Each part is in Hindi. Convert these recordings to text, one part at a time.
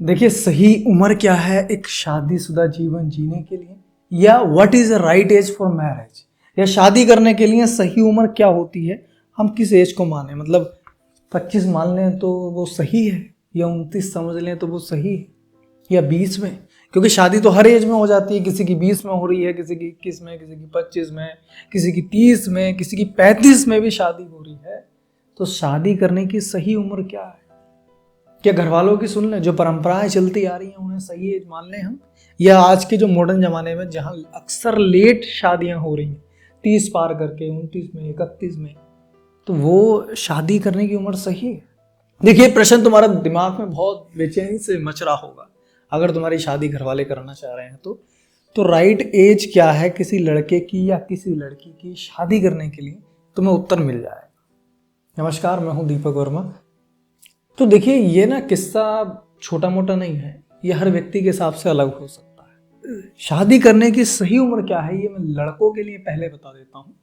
देखिए, सही उम्र क्या है एक शादीशुदा जीवन जीने के लिए, या what is the right age for marriage, या शादी करने के लिए सही उम्र क्या होती है। हम किस एज को माने, मतलब 25 मान लें तो वो सही है, या 29 समझ लें तो वो सही है, या 20 में। क्योंकि शादी तो हर एज में हो जाती है, किसी की 20 में हो रही है, किसी की 21 में, किसी की 25 में, किसी की 30 में, किसी की 35 में भी शादी हो रही है। तो शादी करने की सही उम्र क्या है? क्या घर वालों की सुन लें, जो परंपराएं चलती आ रही हैं उन्हें सही एज मान लें हम, या आज के जो मॉडर्न जमाने में जहां अक्सर लेट शादियां हो रही हैं 30 पार करके 29 में 31 में, तो वो शादी करने की उम्र सही है? देखिए, प्रश्न तुम्हारा दिमाग में बहुत बेचैनी से मच रहा होगा। अगर तुम्हारी शादी घर वाले कराना चाह रहे हैं तो राइट एज क्या है किसी लड़के की या किसी लड़की की शादी करने के लिए, तुम्हें उत्तर मिल जाएगा। नमस्कार, मैं हूं दीपक वर्मा। तो देखिए, ये ना किस्सा छोटा मोटा नहीं है, ये हर व्यक्ति के हिसाब से अलग हो सकता है। शादी करने की सही उम्र क्या है ये मैं लड़कों के लिए पहले बता देता हूँ।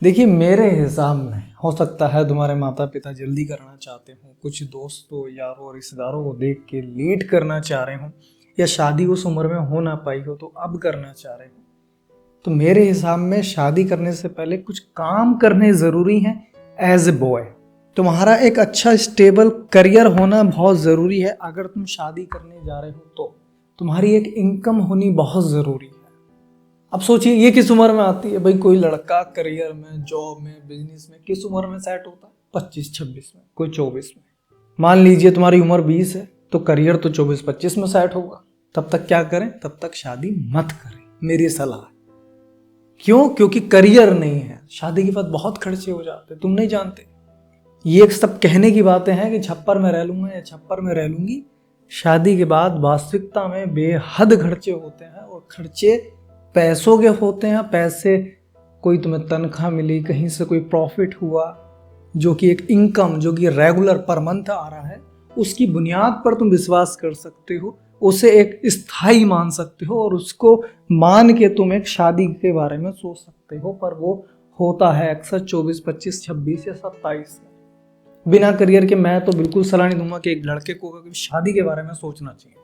देखिए, मेरे हिसाब में हो सकता है तुम्हारे माता पिता जल्दी करना चाहते हो, कुछ दोस्तों यारों रिश्तेदारों को देख के लेट करना चाह रहे हो, या शादी उस उम्र में हो ना पाई हो तो अब करना चाह रहे हो। तो मेरे हिसाब में शादी करने से पहले कुछ काम करने ज़रूरी हैं। एज ए बॉय तुम्हारा एक अच्छा स्टेबल करियर होना बहुत ज़रूरी है। अगर तुम शादी करने जा रहे हो तो तुम्हारी एक इनकम होनी बहुत ज़रूरी है। अब सोचिए, ये किस उम्र में आती है भाई? कोई लड़का करियर में, जॉब में, बिजनेस में किस उम्र में सेट होता है? 25-26 में, कोई 24 में। मान लीजिए तुम्हारी उम्र 20 है तो करियर तो 24-25 में सेट होगा। तब तक क्या करें? तब तक शादी मत करें, मेरी सलाह है। क्यों? क्योंकि करियर नहीं है, शादी के बाद बहुत खर्चे हो जाते, तुम नहीं जानते। ये सब कहने की बातें हैं कि छप्पर में रह लूंगा या छप्पर में रह लूंगी। शादी के बाद वास्तविकता में बेहद खर्चे होते हैं, और खर्चे पैसों के होते हैं। पैसे, कोई तुम्हें तनख्वाह मिली, कहीं से कोई प्रॉफिट हुआ, जो कि एक इनकम, जो कि रेगुलर पर मंथ आ रहा है, उसकी बुनियाद पर तुम विश्वास कर सकते हो, उसे एक स्थायी मान सकते हो, और उसको मान के तुम एक शादी के बारे में सोच सकते हो। पर वो होता है अक्सर 24, 25, 26 या 27 में। बिना करियर के मैं तो बिल्कुल सलाह नहीं दूंगा कि एक लड़के को कभी शादी के बारे में सोचना चाहिए।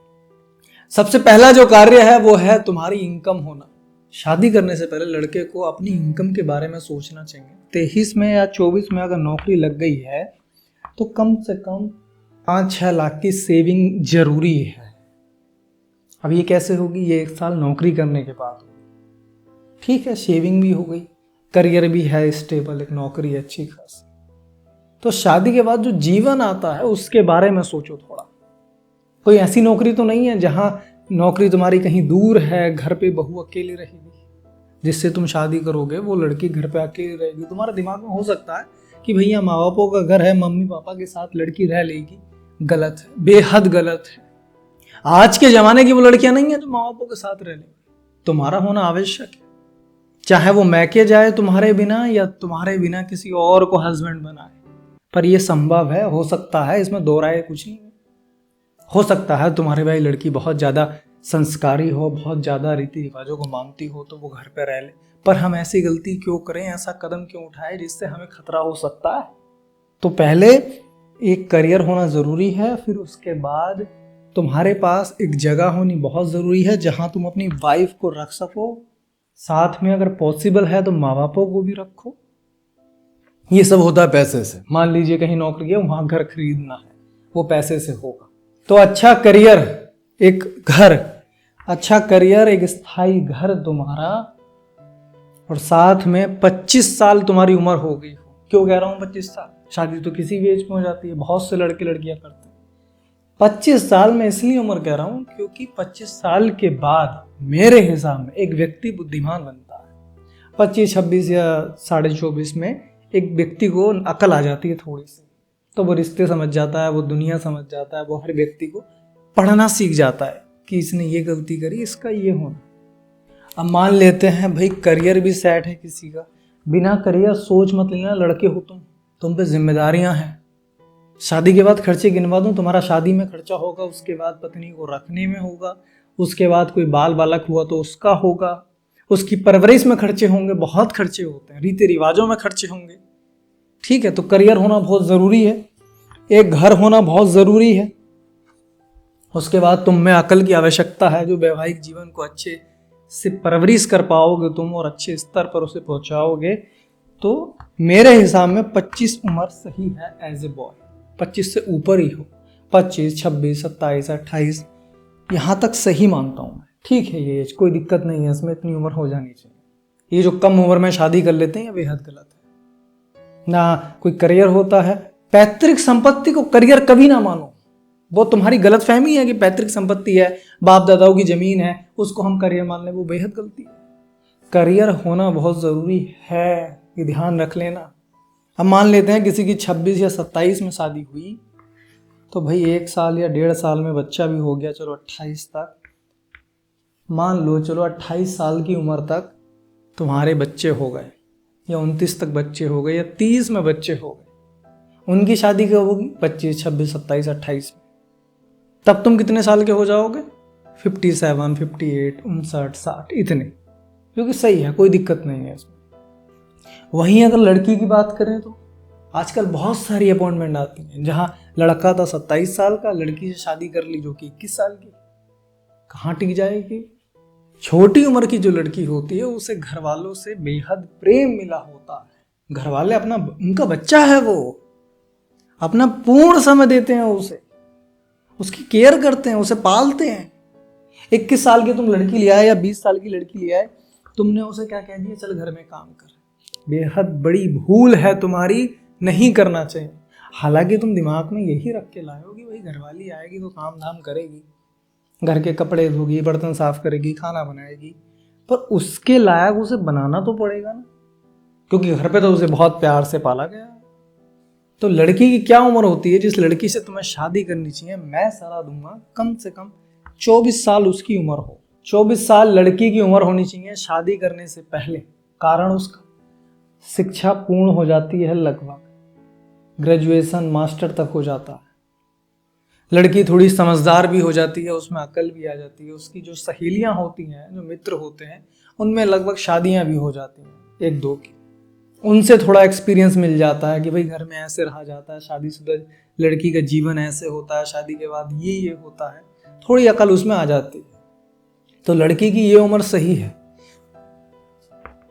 सबसे पहला जो कार्य है वो है तुम्हारी इनकम होना। शादी करने से पहले लड़के को अपनी इनकम के बारे में सोचना चाहिए। 23 में या 24 में अगर नौकरी लग गई है तो कम से कम 5-6 लाख की सेविंग जरूरी है। अब ये कैसे होगी? ये 1 साल नौकरी करने के बाद होगी। ठीक है, सेविंग भी हो गई, करियर भी है स्टेबल, एक नौकरी अच्छी खासी। तो शादी के बाद जो जीवन आता है उसके बारे में सोचो थोड़ा। कोई ऐसी नौकरी तो नहीं है जहां नौकरी तुम्हारी कहीं दूर है, घर पे बहू अकेली रहेगी, जिससे तुम शादी करोगे वो लड़की घर पे अकेली रहेगी। तुम्हारे दिमाग में हो सकता है कि भैया माँ बापों का घर है, मम्मी पापा के साथ लड़की रह लेगी। गलत है, बेहद गलत है। आज के जमाने की वो लड़कियां नहीं है जो माँ बापों के साथ रह लेंगी। तुम्हारा होना आवश्यक है, चाहे वो मैके जाए तुम्हारे बिना या तुम्हारे बिना किसी और को हस्बैंड बनाए। पर यह संभव है, हो सकता है, इसमें दो राय कुछ नहीं है। हो सकता है तुम्हारे भाई लड़की बहुत ज़्यादा संस्कारी हो, बहुत ज़्यादा रीति रिवाजों को मानती हो तो वो घर पे रह ले। पर हम ऐसी गलती क्यों करें, ऐसा कदम क्यों उठाएं जिससे हमें खतरा हो सकता है? तो पहले एक करियर होना ज़रूरी है, फिर उसके बाद तुम्हारे पास एक जगह होनी बहुत ज़रूरी है जहाँ तुम अपनी वाइफ को रख सको। साथ में अगर पॉसिबल है तो माँ बापों को भी रखो। ये सब होता है पैसे से। मान लीजिए कहीं नौकरी है, वहाँ घर खरीदना है, वो पैसे से होगा। तो अच्छा करियर, एक घर, अच्छा करियर, एक स्थायी घर तुम्हारा, और साथ में 25 साल तुम्हारी उम्र हो गई हो। क्यों कह रहा हूँ 25 साल? शादी तो किसी भी एज में हो जाती है, बहुत से लड़के लड़कियां करते हैं। 25 साल में इसलिए उम्र कह रहा हूँ क्योंकि 25 साल के बाद मेरे हिसाब में एक व्यक्ति बुद्धिमान बनता है। 25, 26 या 24.5 में एक व्यक्ति को अकल आ जाती है थोड़ी सी, तो वो रिश्ते समझ जाता है, वो दुनिया समझ जाता है, वो हर व्यक्ति को पढ़ना सीख जाता है कि इसने ये गलती करी, इसका ये होना। अब मान लेते हैं भाई करियर भी सेट है किसी का, बिना करियर सोच मत लेना। लड़के हो तुम पे जिम्मेदारियां हैं। शादी के बाद खर्चे गिनवा दूं, तुम्हारा शादी में खर्चा होगा, उसके बाद पत्नी को रखने में होगा, उसके बाद कोई बाल बालक हुआ तो उसका होगा, उसकी परवरिश में खर्चे होंगे, बहुत खर्चे होते हैं, रीति रिवाजों में खर्चे होंगे। ठीक है, तो करियर होना बहुत ज़रूरी है, एक घर होना बहुत ज़रूरी है, उसके बाद तुम में अकल की आवश्यकता है, जो वैवाहिक जीवन को अच्छे से परवरिश कर पाओगे तुम और अच्छे स्तर पर उसे पहुंचाओगे। तो मेरे हिसाब में 25 उम्र सही है एज ए बॉय। 25 से ऊपर ही हो, 25, 26, 27, 28, यहाँ तक सही मानता हूँ मैं। ठीक है, ये एज कोई दिक्कत नहीं है, इसमें इतनी उम्र हो जानी चाहिए। ये जो कम उम्र में शादी कर लेते हैं ये बेहद गलत है। ना कोई करियर होता है, पैतृक संपत्ति को करियर कभी ना मानो। वो तुम्हारी गलत फहमी है कि पैतृक संपत्ति है, बाप दादाओं की जमीन है, उसको हम करियर मान लें, वो बेहद गलती है। करियर होना बहुत ज़रूरी है, ये ध्यान रख लेना। अब मान लेते हैं किसी की 26 या 27 में शादी हुई, तो भाई 1 साल या 1.5 साल में बच्चा भी हो गया, चलो 28 तक मान लो, चलो 28 साल की उम्र तक तुम्हारे बच्चे हो गए, या 29 तक बच्चे हो गए, या 30 में बच्चे हो गए। उनकी शादी कब होगी? 25, 26, 27, 28 में। तब तुम कितने साल के हो जाओगे? 57, 58, 59, 60 इतने, जो कि सही है, कोई दिक्कत नहीं है इसमें। वहीं अगर लड़की की बात करें तो आजकल बहुत सारी अपॉइंटमेंट आती हैं, जहां लड़का था 27 साल का, लड़की से शादी कर ली जो कि 21 साल की। कहाँ टिक जाएगी? छोटी उम्र की जो लड़की होती है उसे घर वालों से बेहद प्रेम मिला होता है। घर वाले अपना, उनका बच्चा है, वो अपना पूर्ण समय देते हैं उसे, उसकी केयर करते हैं, उसे पालते हैं। 21 साल की तुम लड़की ले आए या 20 साल की लड़की ले आए, तुमने उसे क्या कह दिया? चल घर में काम कर। बेहद बड़ी भूल है तुम्हारी, नहीं करना चाहिए। हालांकि तुम दिमाग में यही रख के लाए हो कि भाई घरवाली आएगी तो काम धाम करेगी, घर के कपड़े धोगी, बर्तन साफ करेगी, खाना बनाएगी, पर उसके लायक उसे बनाना तो पड़ेगा ना, क्योंकि घर पे तो उसे बहुत प्यार से पाला गया है। तो लड़की की क्या उम्र होती है जिस लड़की से तुम्हें शादी करनी चाहिए? मैं सलाह दूंगा कम से कम 24 साल उसकी उम्र हो। 24 साल लड़की की उम्र होनी चाहिए शादी करने से पहले। कारण उसका शिक्षा पूर्ण हो जाती है, लगभग ग्रेजुएशन मास्टर तक हो जाता है। लड़की थोड़ी समझदार भी हो जाती है, उसमें अकल भी आ जाती है। उसकी जो सहेलियां होती हैं, जो मित्र होते हैं, उनमें लगभग शादियां भी हो जाती हैं, 1-2 की। उनसे थोड़ा एक्सपीरियंस मिल जाता है कि भाई घर में ऐसे रहा जाता है, शादीशुदा लड़की का जीवन ऐसे होता है, शादी के बाद ये होता है, थोड़ी अकल उसमें आ जाती है। तो लड़की की ये उम्र सही है,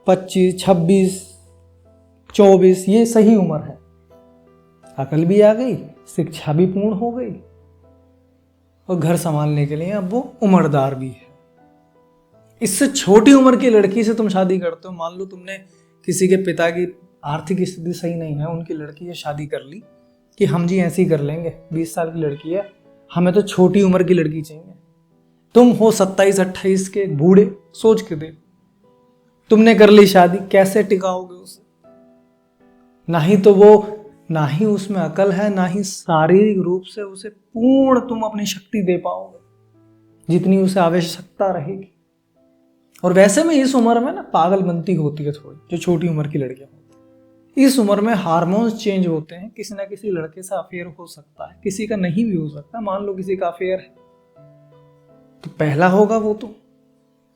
25, 26, 24, ये सही उम्र है। अकल भी आ गई, शिक्षा भी पूर्ण हो गई, और घर संभालने के लिए अब वो उम्रदार भी है। इससे छोटी उम्र की लड़की से तुम शादी करते हो, मान लो तुमने किसी के पिता की आर्थिक स्थिति सही नहीं है, उनकी लड़की से शादी कर ली कि हम जी ऐसे ही कर लेंगे, 20 साल की लड़की है, हमें तो छोटी उम्र की लड़की चाहिए। तुम हो 27-28 के बूढ़े, सोच के देखो, तुमने कर ली शादी, कैसे टिकाओगे उसे? ना ही उसमें अकल है, ना ही शारीरिक रूप से उसे पूर्ण तुम अपनी शक्ति दे पाओगे जितनी उसे आवश्यकता रहेगी। और वैसे में इस उम्र में ना पागलपंती होती है थोड़ी, जो छोटी उम्र की लड़कियां होती है। इस उम्र में हार्मोन्स चेंज होते हैं, किसी ना किसी लड़के से अफेयर हो सकता है, किसी का नहीं भी हो सकता। मान लो किसी का अफेयर है, तो पहला होगा वो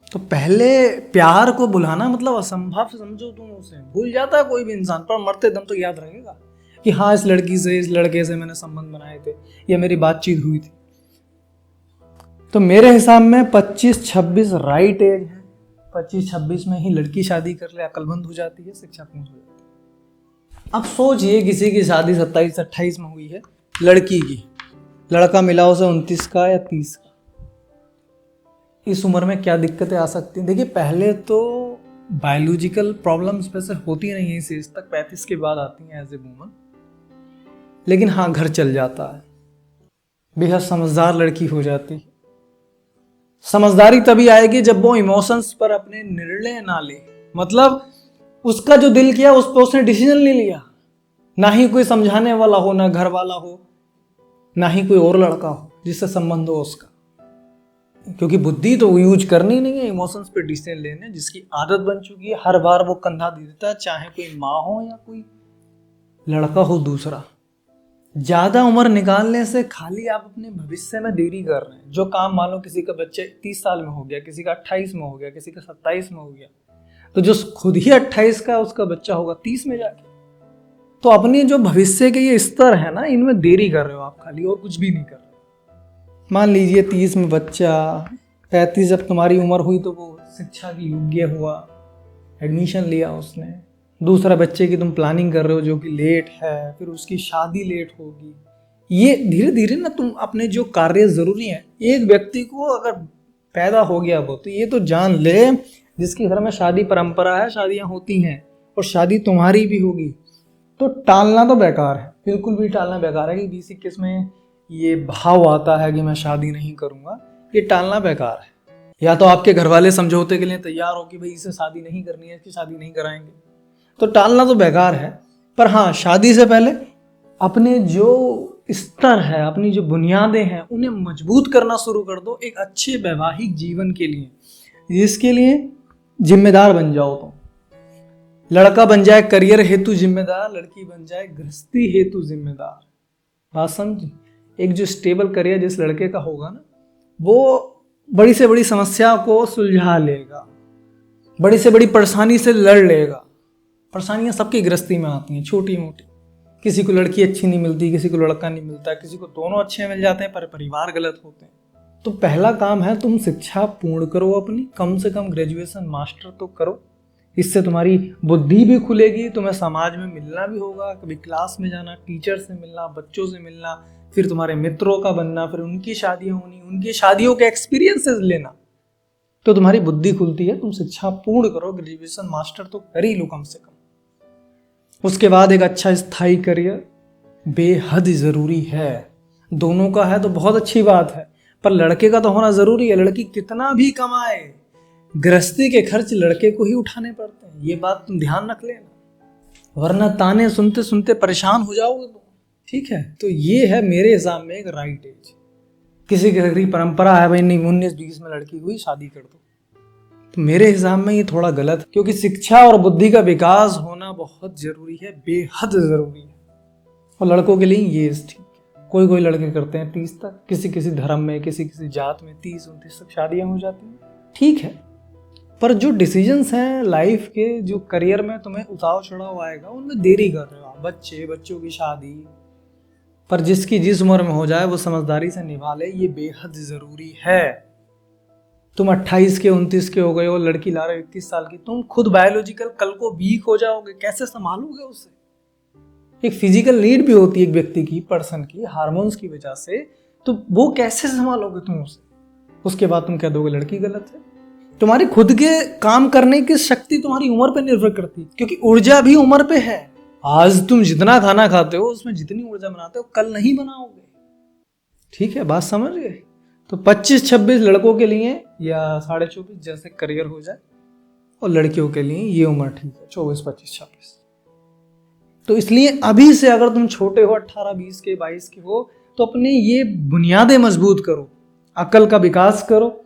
तो पहले प्यार को बुलाना मतलब असंभव समझो तुम उसे। भूल जाता है कोई भी इंसान, पर मरते दम तो याद रहेगा कि हाँ इस लड़की से, इस लड़के से मैंने संबंध बनाए थे, या मेरी बातचीत हुई थी। तो मेरे हिसाब में 25-26 राइट एज है। 25-26 में ही लड़की शादी कर ले, अकलमंद हो जाती है, शिक्षा पूर्ण हो जाती है। अब सोचिए किसी की शादी 27-28 में हुई है लड़की की, लड़का मिला उसे 29 का या 30 का। इस उम्र में क्या दिक्कतें आ सकती हैं? देखिए, पहले तो बायोलॉजिकल प्रॉब्लम्स वैसे होती नहीं है इस एज तक, 35 के बाद आती हैं एज ए वूमन। लेकिन हाँ, घर चल जाता है, बेहद समझदार लड़की हो जाती है। समझदारी तभी आएगी जब वो इमोशंस पर अपने निर्णय ना ले, मतलब उसका जो दिल किया उस पर उसने डिसीजन ले लिया। ना ही कोई समझाने वाला हो, ना घर वाला हो, ना ही कोई और लड़का हो जिससे संबंध हो उसका। क्योंकि बुद्धि तो यूज करनी नहीं है, इमोशंस पे डिसीजन लेने जिसकी आदत बन चुकी है, हर बार वो कंधा दे देता है, चाहे कोई माँ हो या कोई लड़का हो दूसरा। ज्यादा उम्र निकालने से खाली आप अपने भविष्य में देरी कर रहे हैं। जो काम मान लो किसी का बच्चे 30 साल में हो गया, किसी का 28 में हो गया, किसी का 27 में हो गया, तो जो खुद ही 28 का उसका बच्चा होगा 30 में जाके। तो अपने जो भविष्य के ये स्तर है ना, इनमें देरी कर रहे हो आप खाली, और कुछ भी नहीं कर रहे। मान लीजिए 30 में बच्चा, 35 जब तुम्हारी उम्र हुई तो वो शिक्षा की योग्य हुआ, एडमिशन लिया उसने। दूसरा बच्चे की तुम प्लानिंग कर रहे हो जो कि लेट है, फिर उसकी शादी लेट होगी। ये धीरे धीरे ना तुम अपने जो कार्य जरूरी हैं, एक व्यक्ति को अगर पैदा हो गया वो, तो ये तो जान ले जिसके घर में शादी परंपरा है, शादियां होती हैं और शादी तुम्हारी भी होगी, तो टालना तो बेकार है, बिल्कुल भी टालना बेकार है। कि 20-21 में ये भाव आता है कि मैं शादी नहीं करूंगा, ये टालना बेकार है। या तो आपके घर वाले समझौते के लिए तैयार हो कि भाई इसे शादी नहीं करनी है, इसकी शादी नहीं कराएंगे, तो टालना तो बेकार है। पर हाँ, शादी से पहले अपने जो स्तर है, अपनी जो बुनियादें हैं, उन्हें मजबूत करना शुरू कर दो एक अच्छे वैवाहिक जीवन के लिए, जिसके लिए जिम्मेदार बन जाओ तुम। लड़का बन जाए करियर हेतु जिम्मेदार, लड़की बन जाए गृहस्थी हेतु जिम्मेदार। बात समझ? एक जो स्टेबल करियर जिस लड़के का होगा ना, वो बड़ी से बड़ी समस्या को सुलझा लेगा, बड़ी से बड़ी परेशानी से लड़ लेगा। परेशानियां सबकी गृहस्थी में आती हैं, छोटी मोटी। किसी को लड़की अच्छी नहीं मिलती, किसी को लड़का नहीं मिलता, किसी को दोनों अच्छे मिल जाते हैं पर परिवार गलत होते हैं। तो पहला काम है तुम शिक्षा पूर्ण करो अपनी, कम से कम ग्रेजुएशन मास्टर तो करो। इससे तुम्हारी बुद्धि भी खुलेगी, तुम्हें समाज में मिलना भी होगा, कभी क्लास में जाना, टीचर से मिलना, बच्चों से मिलना, फिर तुम्हारे मित्रों का बनना, फिर उनकी शादियां होनी, उनकी शादियों के एक्सपीरियंसेस लेना, तो तुम्हारी बुद्धि खुलती है। तुम शिक्षा पूर्ण करो, ग्रेजुएशन मास्टर तो कर ही लो कम से कम। उसके बाद एक अच्छा स्थायी करियर बेहद जरूरी है। दोनों का है तो बहुत अच्छी बात है, पर लड़के का तो होना जरूरी है। लड़की कितना भी कमाए, गृहस्थी के खर्च लड़के को ही उठाने पड़ते हैं, ये बात तुम ध्यान रख लेना, वरना ताने सुनते सुनते परेशान हो जाओगे तुम। ठीक है, तो ये है मेरे हिसाब में एक राइट एज। किसी के घर की परंपरा है भाई नहीं 19-20 में लड़की हुई शादी कर दो, तो मेरे हिसाब में ये थोड़ा गलत है, क्योंकि शिक्षा और बुद्धि का विकास होना बहुत जरूरी है, बेहद जरूरी है। और लड़कों के लिए ये ठीक है। कोई कोई लड़के करते हैं 30 तक, किसी किसी धर्म में, किसी किसी जात में 30-29 तक शादियां हो जाती हैं, ठीक है। पर जो डिसीजंस हैं लाइफ के, जो करियर में तुम्हें उतार चढ़ाव आएगा, उनमें देरी कर रहे हो आप। बच्चों की शादी, पर जिसकी जिस उम्र में हो जाए वो समझदारी से निभा ले, ये बेहद जरूरी है। तुम 28 के 29 के हो गए हो, लड़की ला रहे हो 21 साल की, तुम खुद बायोलॉजिकल कल को वीक हो जाओगे, कैसे संभालोगे उसे? एक फिजिकल नीड भी होती है एक व्यक्ति की, पर्सन की, हार्मोन्स की वजह से, तो वो कैसे संभालोगे तुम उसे? उसके बाद तुम कह दोगे लड़की गलत है। तुम्हारी खुद के काम करने की शक्ति तुम्हारी उम्र पे निर्भर करती है, क्योंकि ऊर्जा भी उम्र पे है। आज तुम जितना खाना खाते हो उसमें जितनी ऊर्जा बनाते हो कल नहीं बनाओगे। ठीक है, बात समझ गए? तो 25-26 लड़कों के लिए या 24.5 जैसे करियर हो जाए, और लड़कियों के लिए ये उम्र ठीक है 24-25-26। तो इसलिए अभी से अगर तुम छोटे हो 18-20 के 22 के हो, तो अपने ये बुनियादें मजबूत करो, अकल का विकास करो,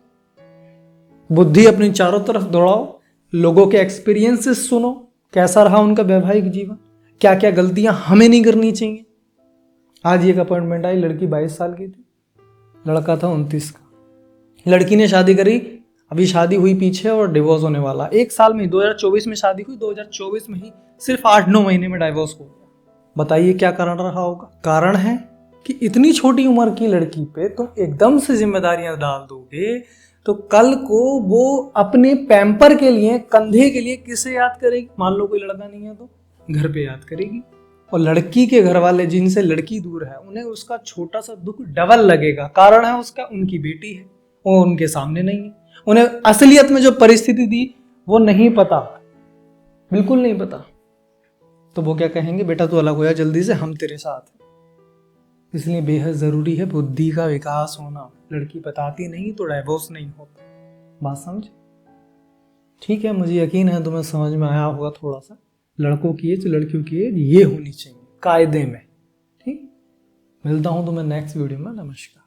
बुद्धि अपनी चारों तरफ दौड़ाओ, लोगों के एक्सपीरियंसेस सुनो, कैसा रहा उनका वैवाहिक जीवन, क्या क्या गलतियां हमें नहीं करनी चाहिए। आज एक अपॉइंटमेंट आई, लड़की 22 साल की थी, लड़का था 29 का। लड़की ने शादी करी, अभी शादी हुई पीछे और डिवोर्स होने वाला 1 साल में ही। 2024 में शादी हुई, 2024 में ही सिर्फ 8-9 महीने में डाइवोर्स हो गया। बताइए क्या कारण रहा होगा? कारण है कि इतनी छोटी उम्र की लड़की पे तुम एकदम से जिम्मेदारियां डाल दोगे, तो कल को वो अपने पैम्पर के लिए, कंधे के लिए किसे याद करेगी? मान लो कोई लड़का नहीं है तो घर पे याद करेगी, और लड़की के घर वाले जिनसे लड़की दूर है उन्हें उसका छोटा सा दुख डबल लगेगा। कारण है उसका, उनकी बेटी है, वो उनके सामने नहीं है, उन्हें असलियत में जो परिस्थिति थी वो नहीं पता, बिल्कुल नहीं पता। तो वो क्या कहेंगे, बेटा तू अलग हो जा जल्दी से, हम तेरे साथ हैं। इसलिए बेहद जरूरी है बुद्धि का विकास होना। लड़की बताती नहीं तो डाइवोर्स नहीं होता। बात समझ? ठीक है, मुझे यकीन है तुम्हें समझ में आया होगा थोड़ा सा। लड़कों की एज, लड़कियों की एज ये होनी चाहिए कायदे में। ठीक, मिलता हूं तुम्हें नेक्स्ट वीडियो में। नमस्कार।